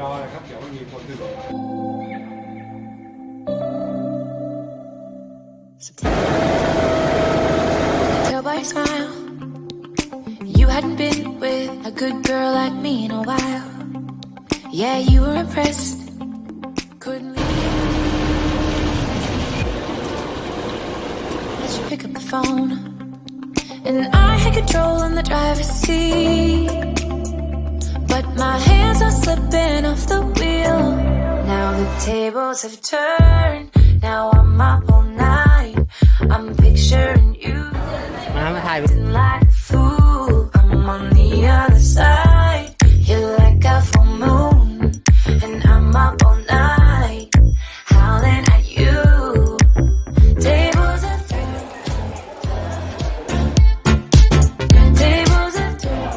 อเลยครับเดี๋ยวมันมีคนอื่น Tell by your smile you hadn't been with a good girl like me in a while. Yeah, you were impressed. Couldn't let you pick up the phone, and I had control in the driver's seat, but my hands are slipping off the wheel. Now the tables have turned. Now I'm up all night. I'm picturing you acting like a fool. I'm on the other side. You're like a full moon, and I'm up all night, howling at you. Tables have turned. Tables have turned.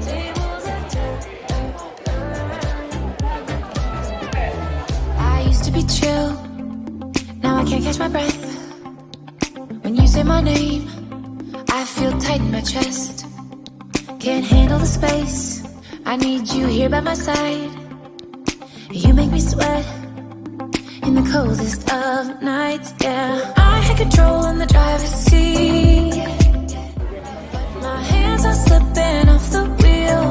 Tables have turned. I used to be chill. Now I can't catch my breath. When you say my name, I feel tight in my chest. Can't handle the space. I need you here by my side. You make me sweat in the coldest of nights. Yeah, I had control in the driver's seat, but my hands are slipping off the wheel.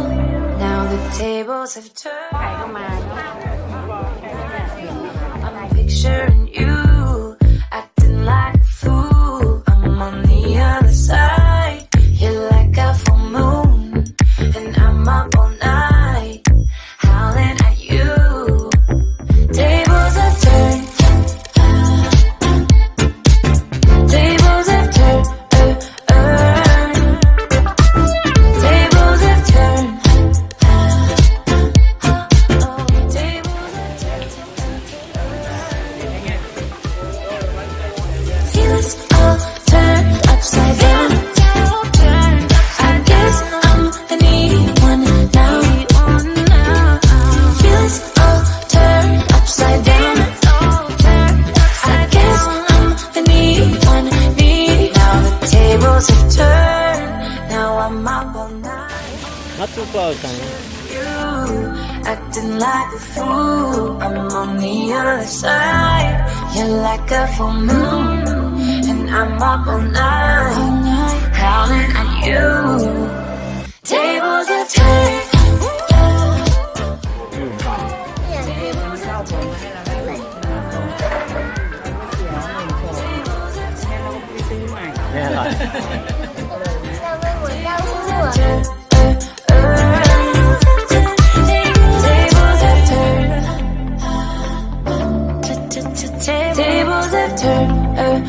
Now the tables have turned. I'm picturing you acting like a fool. I'm on the other side. You're like a full moon, and I'm up all night, howling at you. Tables have turned. Tables have turned. Tables have turned. Tables have turned. Feelings all turned upside down. I guess I'm the needy one now. Feelings all turned upside down. I guess I'm the needy one, needy. Now the tables have turned. Now I'm up all night. Not too close, honey. You acting like a fool. I'm on the other side. You're like a full moon, and I'm up all night, howling at you. Tables have turned. Tables have turned. ไม่อร่อย Tables have turned.